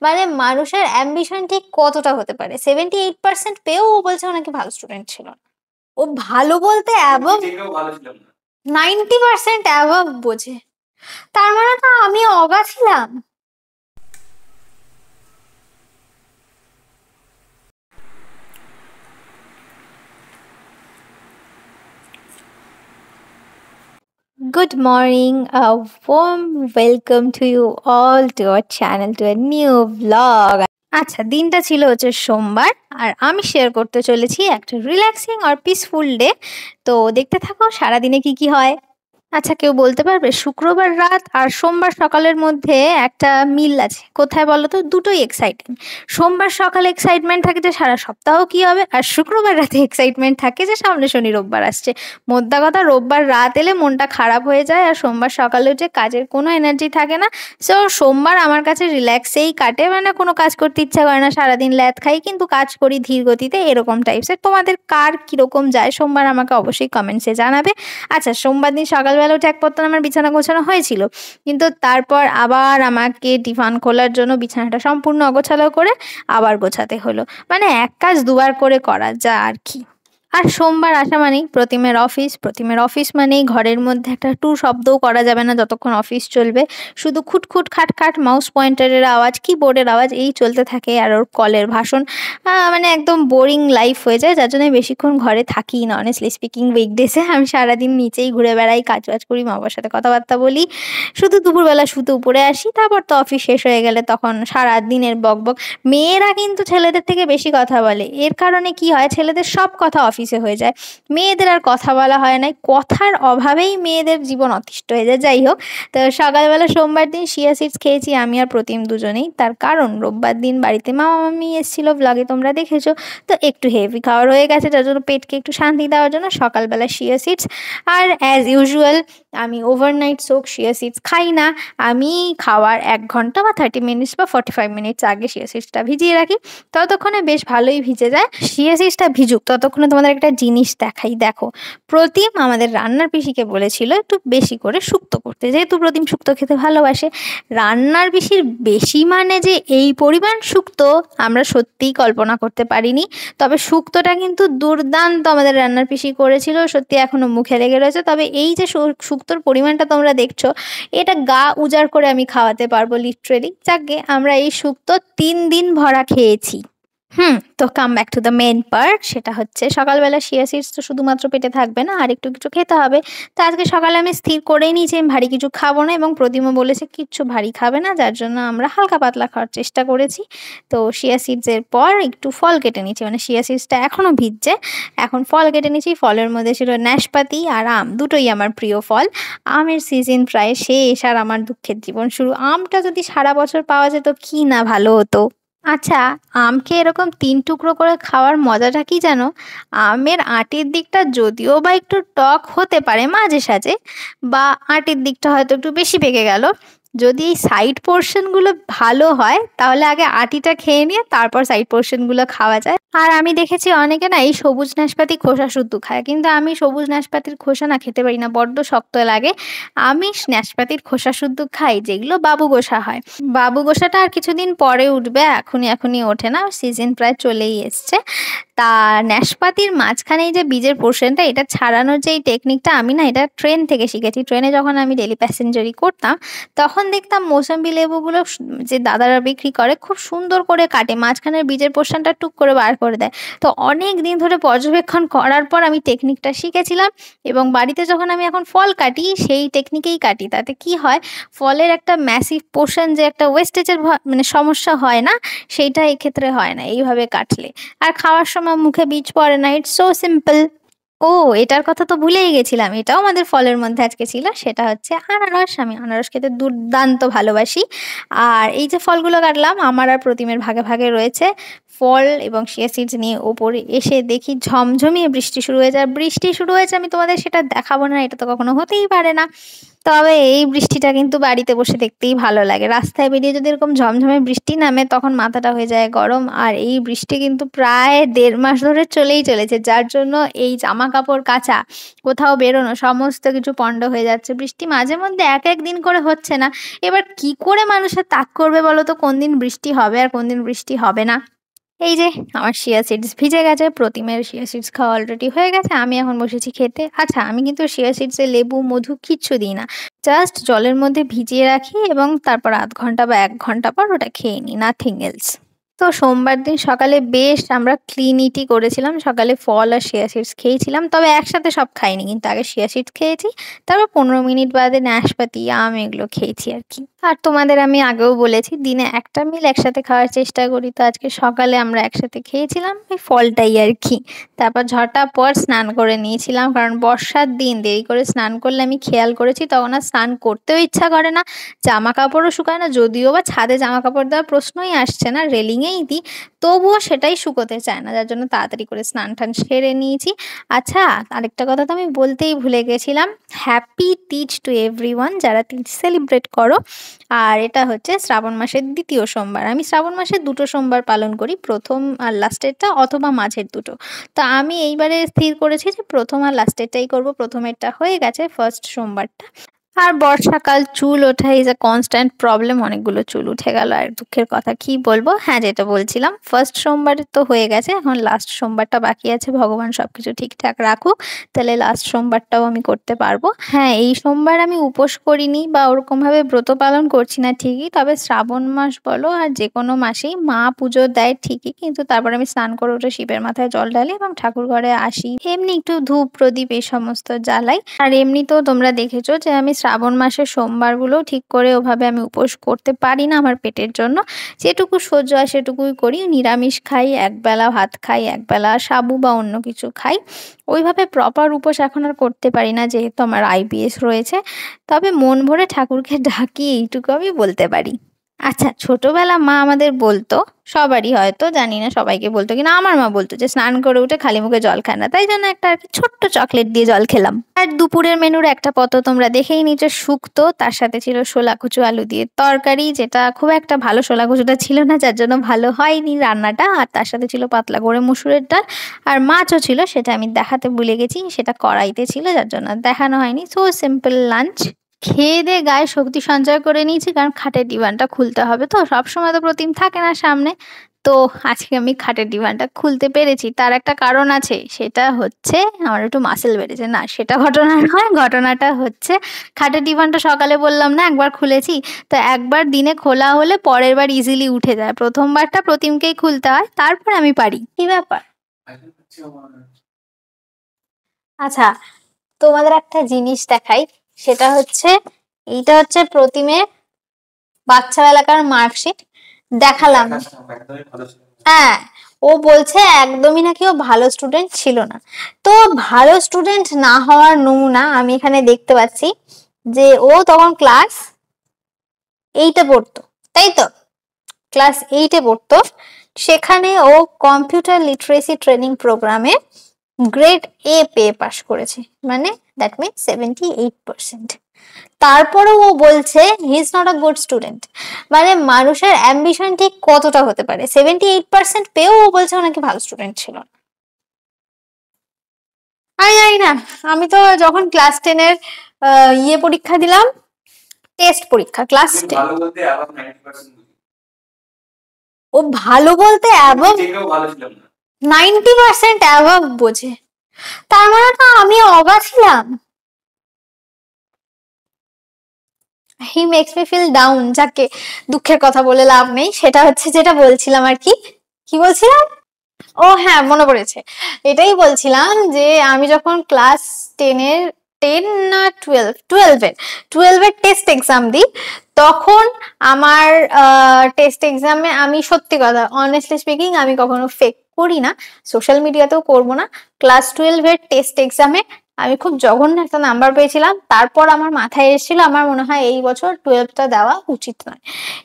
মানে মানুষের অ্যাম্বিশন ঠিক কতটা হতে পারে, 78% পেয়েও ও বলছে ও নাকি ভালো স্টুডেন্ট ছিল না। ও ভালো বলতে অ্যাবভ 90% অ্যাবভ বোঝে। তার মানে তো আমি অগা ছিলাম। Good morning, a warm welcome to you all to our channel, to a new vlog. আচ্ছা, দিনটা ছিল হচ্ছে সোমবার, আর আমি শেয়ার করতে চলেছি একটা রিল্যাক্সিং আর পিসফুল ডে। তো দেখতে থাকো সারাদিনে কি কি হয়। আচ্ছা, কেউ বলতে পারবে শুক্রবার রাত আর সোমবার সকালের মধ্যে একটা মিল আছে কোথায় বলো তো? দুটোই এক্সাইটিং। সোমবার সকালে এক্সাইটমেন্ট থাকে যে সারা সপ্তাহ কি হবে, আর শুক্রবার রাতে এক্সাইটমেন্ট থাকে যে সামনে শনি রোববার আসছে। মোদ্দা কথা, রোববার রাত এলে মনটা খারাপ হয়ে যায়, আর সোমবার সকালে উঠে কাজের কোনো এনার্জি থাকে না। সো সোমবার আমার কাছে রিল্যাক্সেই কাটে, মানে কোনো কাজ করতে ইচ্ছা করে না, সারাদিন ল্যাদ খাই কিন্তু কাজ করি ধীর গতিতে, এরকম টাইপসের। তোমাদের কার কিরকম যায় সোমবার আমাকে অবশ্যই কমেন্টসে জানাবে। আচ্ছা, সোমবার দিন সকালবেলা উঠে এক পত্তন আমার বিছানা গোছানো হয়েছিল, কিন্তু তারপর আবার আমাকে টিফান খোলার জন্য বিছানাটা সম্পূর্ণ অগোছালো করে আবার গোছাতে হলো। মানে এক কাজ দুবার করে করা যা আর কি। আর সোমবার আসা মানেই প্রতিমের অফিস মানেই ঘরের মধ্যে একটা টু শব্দও করা যাবে না যতক্ষণ অফিস চলবে। শুধু খুটখুট খাটখাট মাউস পয়েন্টারের আওয়াজ, কিবোর্ডের আওয়াজ এই চলতে থাকে, আর ওর কলের ভাষণ। মানে একদম বোরিং লাইফ হয়ে যায়, যার জন্য আমি বেশিক্ষণ ঘরে থাকি না। অনেস্টলি স্পিকিং, উইকডেসে আমি সারাদিন নিচেই ঘুরে বেড়াই, কাজ বাজ করি, মা বাবার সাথে কথাবার্তা বলি, শুধু দুপুরবেলা শুধু উপরে আসি। তারপর তো অফিস শেষ হয়ে গেলে তখন সারা দিনের বকবক। মেয়েরা কিন্তু ছেলেদের থেকে বেশি কথা বলে, এর কারণে কি হয়, ছেলেদের সব কথা অফিসে হয়ে যায়, মেয়েদের আর কথা বলা হয় না। কথার অভাবেই মেয়েদের জীবন অতিষ্ঠ হয়ে যায়। যাই হোক, তো সকালবেলা সোমবার দিন শিয়া সিডস খেয়েছি আমি আর প্রতিম দুজনেই। তার কারণ রোববার দিন বাড়িতে মামা মামি এসেছিল, ব্লগে তোমরা দেখেছো। তো একটু হেভি খাওয়ার হয়ে গেছে, যার জন্য পেটকে একটু শান্তি দেওয়ার জন্য সকালবেলা শিয়া সিডস। আর অ্যাজ ইউজুয়াল আমি ওভারনাইট সোক শিয়া সিডস খাই না। আমি খাওয়ার 1 ঘন্টা বা 30 মিনিটস বা 45 মিনিটস আগে শিয়া সিডসটা ভিজিয়ে রাখি, ততক্ষণে বেশ ভালোই ভিজে যায়। শিয়া সিডসটা ভিজুক ততক্ষণে তোমাদের একটা জিনিস দেখাই। দেখো, প্রতিম আমাদের রান্নার পিসিকে বলেছিল একটু বেশি করে শুক্তো করতে, যেহেতু প্রতিম শুক্তো খেতে ভালোবাসে। রান্নার পিসির বেশি মানে যে এই পরিমাণ শুক্তো আমরা সত্যিই কল্পনা করতে পারিনি। তবে শুক্তোটা কিন্তু দুর্দান্ত আমাদের রান্নার পিসি করেছিল, সত্যি এখনো মুখে লেগে রয়েছে। তবে এই যে শুক্তোর পরিমাণটা তোমরা দেখছো, এটা গা উজাড় করে আমি খাওয়াতে পারবো লিটারেলি। যাকে আমরা এই শুক্তো 3 দিন ভরা খেয়েছি। তো come back to the main part, সেটা হচ্ছে সকালবেলা শিয়া সিডস তো শুধুমাত্র পেটে থাকবে না, আর একটু কিছু খেতে হবে। তো আজকে সকালে আমি স্থির করেই নিয়েছি আমি ভারী কিছু খাবো না, এবং প্রতিমা বলেছে কিচ্ছু ভারী খাবে না, যার জন্য আমরা হালকা পাতলা খাওয়ার চেষ্টা করেছি। তো শিয়া সিডস এর পর একটু ফল কেটে নিয়েছি, মানে শিয়া সিডসটা এখনো ভিজছে, এখন ফল কেটে নিয়েছি। ফলের মধ্যে ছিল নাশপাতি আর আম, দুটোই আমার প্রিয় ফল। আমের সিজন প্রায় শেষ, আর আমার দুঃখের জীবন শুরু। আমটা যদি সারা বছর পাওয়া যেত কি না ভালো হতো। আচ্ছা, আমকে এরকম 3 টুকরো করে খাওয়ার মজাটা কি জানো? আমের আটির দিকটা যদিও বা একটু টক হতে পারে মাঝে সাঝে, বা আটির দিকটা হয়তো একটু বেশি পেকে গেল, যদি এই সাইড পোর্শনগুলো ভালো হয় তাহলে আগে আটিটা খেয়ে নিয়ে তারপর সাইড পোর্শনগুলো খাওয়া যায়। আর আমি দেখেছি অনেকে না এই সবুজ নাশপাতি খোসা শুদ্ধ খায়, কিন্তু আমি সবুজ নাশপাতির খোসা না খেতে পারি না, বড্ড শক্ত লাগে। আমি নাশপাতির খোসা শুদ্ধ খাই, যেগুলো বাবু গোসা হয়। বাবু গোসাটা আর কিছুদিন পরে উঠবে, এখনই ওঠে না, সিজন প্রায় চলেই এসছে। তা নাশপাতির মাঝখানে এই যে বীজের পোর্শনটা, এটা ছাড়ানোর যে এই টেকনিকটা, আমি না এটা ট্রেন থেকে শিখেছি। ট্রেনে যখন আমি ডেলি প্যাসেঞ্জারি করতাম, তখন দেখতাম মৌসম্বি লেবুগুলো যে দাদারা বিক্রি করে খুব সুন্দর করে কাটে, মাঝখানের বীজের পোর্শনটা টুক করে বার করে দেয়। তো অনেক দিন ধরে পর্যবেক্ষণ করার পর আমি টেকনিকটা শিখেছিলাম, এবং বাড়িতে যখন আমি এখন ফল কাটি সেই টেকনিকেই কাটি। তাতে কি হয়, ফলের একটা ম্যাসিভ পোর্শন যে একটা ওয়েস্টেজের মানে সমস্যা হয় না, সেইটা এক্ষেত্রে হয় না এইভাবে কাটলে। আর খাওয়ার সময় মুখে বীজ পড়ে না, ইটস সো সিম্পল। ও, এটার কথা তো ভুলেই গেছিলাম, এটাও আমাদের ফলের মধ্যে আজকে ছিল, সেটা হচ্ছে আনারস। আমি আনারস খেতে দুর্দান্ত ভালোবাসি। আর এই যে ফলগুলো কাটলাম আমার আর প্রতিমের ভাগে ভাগে রয়েছে। ফল এবং শিয়া সিডস নিয়ে ওপরে এসে দেখি ঝমঝমিয়ে বৃষ্টি শুরু হয়ে যায়। বৃষ্টি শুরু হয়েছে, আমি তোমাদের সেটা দেখাবো না, এটা তো কখনো হতেই পারে না। তবে এই বৃষ্টিটা কিন্তু বাড়িতে বসে দেখতেই ভালো লাগে। রাস্তায় বেরিয়ে যদি এরকম ঝমঝমে বৃষ্টি নামে তখন মাথাটা হয়ে যায় গরম। আর এই বৃষ্টি কিন্তু প্রায় 1.5 মাস ধরে চলেই চলেছে, যার জন্য এই জামা কাপড় কাচা, কোথাও বেরোনো, সমস্ত কিছু পণ্ড হয়ে যাচ্ছে। বৃষ্টি মাঝে মধ্যে এক এক দিন করে হচ্ছে না। এবার কি করে মানুষের তাক করবে বলো তো কোন দিন বৃষ্টি হবে আর কোন দিন বৃষ্টি হবে না? এই যে আমার শিয়া সিডস ভিজে গেছে, প্রতিমের শিয়া সিডস খাওয়া অলরেডি হয়ে গেছে, আমি এখন বসেছি খেতে। আচ্ছা, আমি কিন্তু শিয়া সিডসে লেবু মধু কিচ্ছু দিই না, জাস্ট জলের মধ্যে ভিজিয়ে রাখি এবং তারপর আধ ঘন্টা বা 1 ঘন্টা পর ওটা খেয়ে নিই, নাথিং এলস। তো সোমবার দিন সকালে বেশ আমরা ক্লিন ইটই করেছিলাম। সকালে ফল আর শিয়া সিডস খেয়েছিলাম, তবে একসাথে সব খাইনি, কিন্তু আগে শিয়া সিডস খেয়েছি, তারপর 15 মিনিট বাদে নাশপাতি আম এগুলো খেয়েছি আর কি। আর তোমাদের আমি আগেও বলেছি দিনে একটা মিল একসাথে খাওয়ার চেষ্টা করি, তো আজকে সকালে আমরা একসাথে খেয়েছিলাম এই ফলটাই আর কি। তারপর ঝটাপট স্নান করে নিয়েছিলাম, কারণ বর্ষার দিন দেরি করে স্নান করলে আমি খেয়াল করেছি তখন আর স্নান করতেও ইচ্ছা করে না, জামা কাপড়ও শুকায় না। যদিও বা ছাদে জামা কাপড় দেওয়ার প্রশ্নই আসছে না, রেলিংয়েই দিই, তবুও সেটাই শুকোতে চায় না, যার জন্য তাড়াতাড়ি করে স্নান টান সেরে নিয়েছি। আচ্ছা, আরেকটা কথা তো আমি বলতেই ভুলে গেছিলাম, হ্যাপি তীজ টু এভরিওয়ান যারা তীজ সেলিব্রেট করো। আর এটা হচ্ছে শ্রাবণ মাসের 2য় সোমবার। আমি শ্রাবণ মাসে 2টো সোমবার পালন করি, প্রথম আর লাস্টেরটা অথবা মাঝের দুটো। তো আমি এইবারে স্থির করেছি যে প্রথম আর লাস্টেরটাই করব। প্রথমেরটা হয়ে গেছে, ফার্স্ট সোমবারটা। আর বর্ষাকাল, চুল ওঠা ইজ আ কনস্ট্যান্ট প্রবলেম, অনেকগুলো চুল উঠে গেল, আর দুঃখের কথা কি বলবো। হ্যাঁ, যেটা বলছিলাম, ফার্স্ট সোমবার তো হয়ে গেছে, এখন লাস্ট সোমবারটা বাকি আছে। ভগবান সবকিছু ঠিকঠাক রাখুক, তাহলে লাস্ট সোমবারটাও আমি করতে পারবো। হ্যাঁ, এই সোমবার আমি উপোস করিনি বা ওরকম ভাবে ব্রত পালন করছি না ঠিকই, তবে শ্রাবণ মাস বলো আর যে কোনো মাসেই মা পুজো দেয় ঠিকই, কিন্তু তারপর আমি স্নান করে উঠে শিবের মাথায় জল ঢালি এবং ঠাকুর ঘরে আসি, এমনি একটু ধূপ প্রদীপ এই সমস্ত জ্বালাই। আর এমনিতেও তোমরা দেখেছো যে আমি শ্রাবণ মাসের সোমবারগুলো ঠিক করে ওভাবে আমি উপোস করতে পারি না আমার পেটের জন্য, যেটুকু সহ্য হয় সেটুকুই করি। নিরামিষ খাই, একবেলা ভাত খাই, একবেলা সাবু বা অন্য কিছু খাই। ওইভাবে প্রপার উপোস এখন আর করতে পারি না, যেহেতু আমার আইবিএস রয়েছে। তবে মন ভরে ঠাকুরকে ডাকি, এইটুকু আমি বলতে পারি। আচ্ছা, ছোটবেলা মা আমাদের বলতো, সবারই হয়তো, জানি না সবাইকে বলতো কিনা, আমার মা বলতো যে স্নান করে উঠে খালি মুখে জল খায় না, তাই জন্য একটা আর কি ছোট্ট চকলেট দিয়ে জল খেলাম। আর দুপুরের মেনুর একটা পদ তোমরা দেখেই নিচে, শুক্তো, তার সাথে ছিল শোলা কচু আলু দিয়ে তরকারি, যেটা খুব একটা ভালো, শোলা কচুটা ছিল না যার জন্য ভালো হয়নি রান্নাটা। আর তার সাথে ছিল পাতলা করে মুসুরের ডাল, আর মাছও ছিল, সেটা আমি দেখাতে ভুলে গেছি, সেটা কড়াইতে ছিল যার জন্য দেখানো হয়নি। So simple lunch. খেয়ে দিয়ে গায়ে শক্তি সঞ্চয় করে নিয়েছি, কারণ খাটের ডিভানটা খুলতে হবে, তো সবসময় তো প্রতিম থাকে না সামনে। তো আজকে আমি খাটের ডিভানটা খুলতে পেরেছি, তার একটা কারণ আছে, সেটা হচ্ছে আমার একটু মাসেল বেড়েছে। না, সেটা ঘটনা নয়, ঘটনাটা হচ্ছে খাটের ডিভানটা সকালে বললাম না একবার খুলেছি, তো একবার দিনে খোলা হলে পরের বার ইজিলি উঠে যায়, প্রথমবারটা প্রতিমকেই খুলতে হয়, তারপর আমি পারি। কি ব্যাপার? আচ্ছা, তোমাদের একটা জিনিস দেখাই, সেটা হচ্ছে এইটা হচ্ছে প্রতিমের বাচ্চাবেলাকার মার্কশিট, দেখালাম। হ্যাঁ, ও বলছে একদমই নাকি ও ভালো স্টুডেন্ট ছিল না। তো ভালো স্টুডেন্ট না হওয়ার নমুনা আমি এখানে দেখতে পাচ্ছি, যে ও তখন ক্লাস 8-এ পড়তো, তাই তো? ক্লাস 8-এ পড়তো, সেখানে ও কম্পিউটার লিটারেসি ট্রেনিং প্রোগ্রামে গ্রেড এ পেয়ে পাশ করেছে, মানে দ্যাট মিনস 78%। তারপরেও ও বলছে he is not a good student. মানে মানুষের অ্যাম্বিশন ঠিক কতটা হতে পারে, 78% পেয়েও ও বলছে ও নাকি ভালো স্টুডেন্ট ছিল না। আমি জানি না, আমি তো যখন ক্লাস 10-এর পরীক্ষা দিলাম, টেস্ট পরীক্ষা, ক্লাস 10, ও ভালো বলতে অ্যাবভ 90% অ্যাবভ বোঝে, তার মানে তো আমি অগা ছিলাম। He makes me feel down. যাকে, দুঃখের কথা বলে লাভ নেই, সেটা হচ্ছে যেটা বলছিলাম আর কি। কি বলছিলাম? ও হ্যাঁ, মনে পড়েছে। এটাই বলছিলাম যে আমি যখন ক্লাস 10-এর, 10 না 12-এর টেস্ট এক্সাম দিই, তখন আমার টেস্ট এক্সামে আমি সত্যি কথা, অনেস্টলি স্পিকিং, আমি কখনো ফেক করি না, সোশ্যাল মিডিয়াতেও করবো না। ক্লাস 12-এর টেস্ট এক্সামে আমি খুব জঘন্য একটা নাম্বার পেয়েছিলাম। তারপর আমার মাথায় এসেছিল আমার মনে হয় এই বছর 12টা দেওয়া উচিত নয়।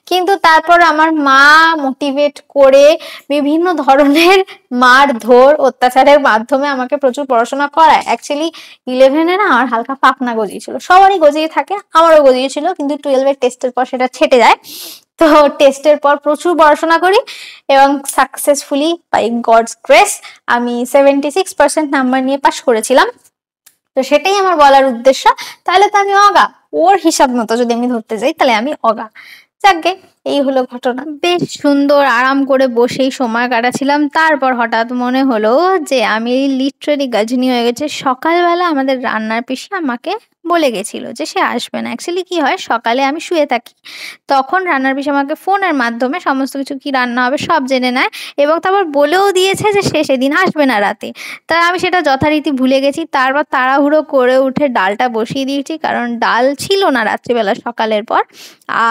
কিন্তু তারপর আমার মা মোটিভেট করে বিভিন্ন ধরনের মারধর অত্যাচারের মাধ্যমে আমাকে প্রচুর পড়াশোনা করায়। অ্যাকচুয়ালি 11-এ না আমার হালকা পাকনা গজিয়েছিল, সবারই গজিয়ে থাকে, আমারও গজিয়েছিল, কিন্তু 12-এর টেস্টের পর সেটা ছেটে যায়। তো টেস্টের পর প্রচুর পড়াশোনা করি এবং সাকসেসফুলি বাই গডস গ্রেস আমি 76% নাম্বার নিয়ে পাশ করেছিলাম। তো সেটাই আমার বলার উদ্দেশ্য। তাহলে তো আমি অগা, ওর হিসাব মতো যদি আমি ধরতে যাই তাহলে আমি অগা। যাকগে, এই হলো ঘটনা। বেশ সুন্দর আরাম করে বসেই সময় কাটাচ্ছিলাম। তারপর হঠাৎ মনে হলো যে আমি লিটারেলি গাজনি হয়ে গেছে। সকালবেলা আমাদের রান্নার পিসি আমাকে বলে গেছিল যে সে আসবে না। অ্যাকচুয়ালি কি হয়, সকালে আমি শুয়ে থাকি, তখন রান্নার পিসি আমাকে ফোনের মাধ্যমে সমস্ত কিছু কি রান্না হবে সব জেনে নেয় এবং তারপর বলেও দিয়েছে যে সে সেদিন আসবে না রাতে। তাই আমি সেটা যথারীতি ভুলে গেছি। তারপর তাড়াহুড়ো করে উঠে ডালটা বসিয়ে দিয়েছি, কারণ ডাল ছিল না রাত্রিবেলা সকালের পর।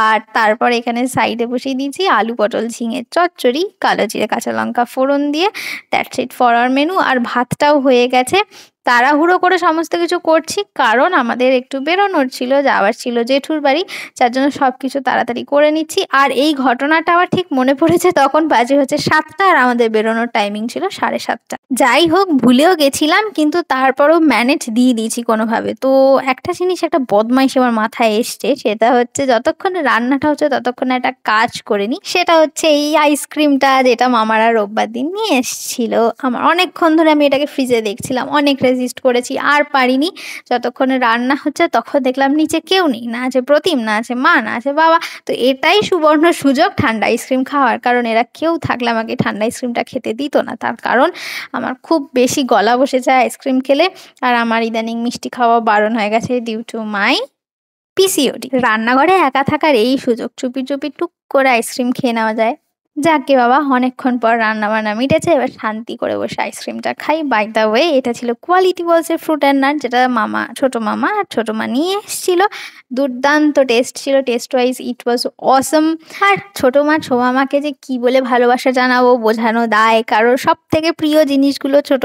আর তারপর এখানে সাইডে বসিয়ে দিয়েছি আলু পটল ঝিঙের চচ্চড়ি, কালো জিরে কাঁচা লঙ্কা ফোড়ন দিয়ে। That's it for our menu. আর ভাতটাও হয়ে গেছে। তাড়াহুড়ো করে সমস্ত কিছু করছি কারণ আমাদের একটু বেরোনোর ছিল, যাওয়ার ছিল জেঠুর বাড়ি, যার জন্য সবকিছু তাড়াতাড়ি করে নিচ্ছি। আর এই ঘটনাটা আমার ঠিক মনে পড়েছে, তখন বাজে হচ্ছে 7টা আর আমাদের বেরোনোর টাইমিং ছিল 7:30। যাই হোক, ভুলেও গেছিলাম কিন্তু তারপরও ম্যানেজ দিয়ে দিয়েছি কোনোভাবে। তো একটা জিনিস, একটা বদমাইশ আমার মাথায় এসছে, সেটা হচ্ছে যতক্ষণে রান্নাটা হচ্ছে ততক্ষণে একটা কাজ করে নি। সেটা হচ্ছে এই আইসক্রিমটা যেটা মামারা রোববার দিন নিয়ে এসেছিল। আমার অনেকক্ষণ ধরে আমি এটাকে ফ্রিজে দেখছিলাম, অনেক রেজিস্ট করেছি, আর পারিনি। যতক্ষণে রান্না হচ্ছে তখন দেখলাম নিচে কেউ নেই, না আছে প্রতিম, না আছে মা, না আছে বাবা। তো এটাই সুবর্ণ সুযোগ ঠান্ডা আইসক্রিম খাওয়ার, কারণ এরা কেউ থাকলে আমাকে ঠান্ডা আইসক্রিমটা খেতে দিত না। তার কারণ আমার খুব বেশি গলা বসে যায় আইসক্রিম খেলে, আর আমার ইদানিং মিষ্টি খাওয়া বারণ হয়ে গেছে ডিউ টু মাই পিসিওডি। রান্নাঘরে একা থাকার এই সুযোগ, চুপি চুপি টুক করে আইসক্রিম খেয়ে নেওয়া যায়। যাকে বাবা, অনেকক্ষণ পর রান্না বান্না মিটেছে, এবার শান্তি করে বসে আইসক্রিমটা খাই। বাই দ্য ওয়ে, এটা ছিল কোয়ালিটি ওয়ালসের ফ্রুট অ্যান্ড নাট, যেটা ছোট মামা আর ছোট মা নিয়ে এসেছিল। দুর্দান্ত টেস্ট ছিল, টেস্ট ওয়াইজ ইট ওয়াজ অসম। আর ছোট মামাকে যে কি বলে ভালোবাসা জানাবো, বোঝানো দায়, কারণ সব থেকে প্রিয় জিনিসগুলো ছোট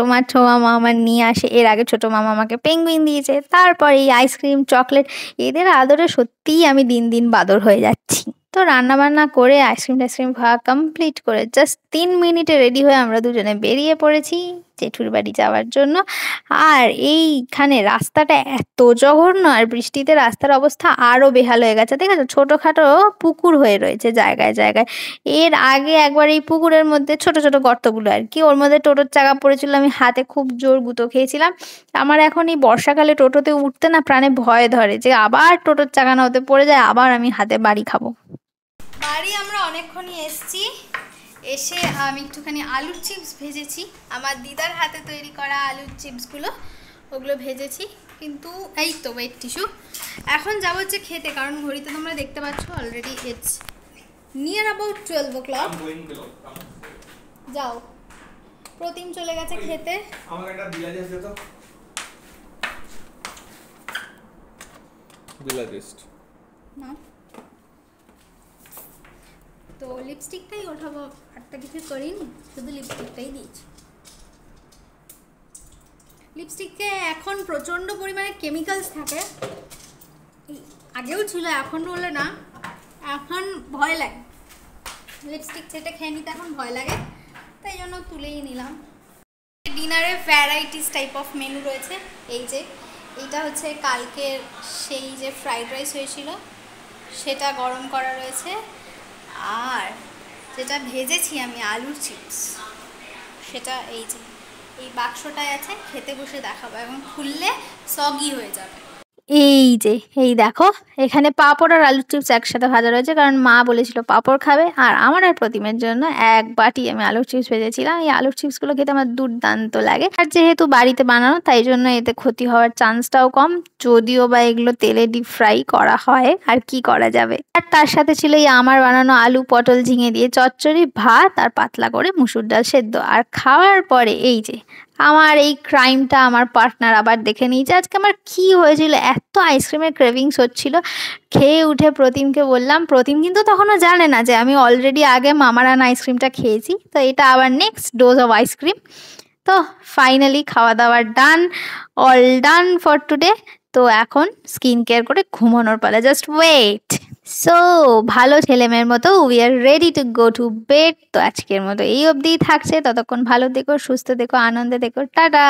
মামা আমার নিয়ে আসে। এর আগে ছোট মামা আমাকে পেঙ্গুইন দিয়েছে, তারপর এই আইসক্রিম, চকলেট, এদের আদরে সত্যিই আমি দিন দিন বাদর হয়ে যাচ্ছি। তো রান্না বান্না করে আইসক্রিম খাওয়া কমপ্লিট করে জাস্ট 3 মিনিটে রেডি হয়ে আমরা দুজনে বেরিয়ে পড়েছি জেঠুর বাড়ি যাওয়ার জন্য। আর এইখানে রাস্তাটা এত জঘন্য, আর বৃষ্টিতে রাস্তার অবস্থা আরো বেহাল হয়ে গেছে। ঠিক আছে, ছোটখাটো পুকুর হয়ে রয়েছে জায়গায় জায়গায়। এর আগে একবার এই পুকুরের মধ্যে ছোট ছোট গর্তগুলো আর কি, ওর মধ্যে টোটোর চাকা পড়েছিল, আমি হাতে খুব জোর গুঁতো খেয়েছিলাম। আমার এখন এই বর্ষাকালে টোটোতে উঠতে না প্রাণে ভয় ধরে যে আবার টোটোর চাকা না হতে পড়ে যায়, আবার আমি হাতে বাড়ি খাবো। বাড়ি আমরা অনেকক্ষণই এসছি। এসে আমি একটুখানি আলুর চিপস ভেজেছি, আমার দিদার হাতে তৈরি করা আলুর চিপসগুলো, ওগুলো ভেজেছি। কিন্তু এই তো ওয়েট টিস্যু। এখন যাবো হচ্ছে খেতে, কারণ ঘড়িতে তোমরা দেখতে পাচ্ছ already it's near about 12 o'clock। যাও, প্রতিম চলে গেছে খেতে। আমাকে একটা বিলাতি আছে তো, বিলাতি না তো লিপস্টিকটাই ওঠাবো, আরটা কিছু করিনি, শুধু লিপস্টিকটাই দিয়েছি। লিপস্টিকে এখন প্রচণ্ড পরিমাণে কেমিক্যালস থাকে, আগেও ছিল, এখন বলে না, এখন ভয় লাগে লিপস্টিক ছেটে খেয়ে নিতে, এখন ভয় লাগে, তাই জন্য তুলেই নিলাম। ডিনারে ভ্যারাইটিস টাইপ অফ মেনু রয়েছে। এই যে এইটা হচ্ছে কালকের সেই যে ফ্রাইড রাইস হয়েছিল সেটা গরম করা রয়েছে, আর যেটা ভেজেছি আমি আলুর চিপস, সেটা এই যে এই বাক্সটায় আছে, খেতে বসে দেখাবো এবং খুললে সগি হয়ে যাবে। এই যে এই দেখো, এখানে পাঁপড় আর আলুর চিপস একসাথে ভাজা রয়েছে, কারণ মা বলেছিল পাঁপড় খাবে, আর আমার আর প্রতিমের জন্য এক বাটি আমি আলুর চিপস ভেজেছিলাম। এই আলুর চিপসগুলো খেতে আমার দুর্দান্ত লাগে, আর যেহেতু বাড়িতে বানানো তাই জন্য এতে ক্ষতি হওয়ার চান্সটাও কম, যদিও বা এগুলো তেলে ডিপ ফ্রাই করা হয়, আর কি করা যাবে। আর তার সাথে ছিল এই আমার বানানো আলু পটল ঝিঙে দিয়ে চচ্চড়ি, ভাত, আর পাতলা করে মুসুর ডাল সেদ্ধ। আর খাওয়ার পরে এই যে আমার এই ক্রাইমটা আমার পার্টনার আবার দেখে নিয়েছে। আজকে আমার কি হয়েছিল, এত আইসক্রিমের ক্রেভিংস হচ্ছিল, খেয়ে উঠে প্রতিমকে বললাম। প্রতিম কিন্তু তখনও জানে না যে আমি অলরেডি আগে মামার আনা আইসক্রিমটা খেয়েছি, তো এটা আবার নেক্সট ডোজ অফ আইসক্রিম। তো ফাইনালি খাওয়া দাওয়া ডান, অল ডান ফর টুডে। তো এখন স্কিন কেয়ার করে ঘুমানোর পালা, জাস্ট ওয়েট। সো ভালো ছেলেমেয়ের মতো we are ready to go to bed. তো আজকের মতো এই অবধিই থাকছে, ততক্ষণ ভালো দেখো, সুস্থ দেখো, আনন্দে দেখো, টাটা।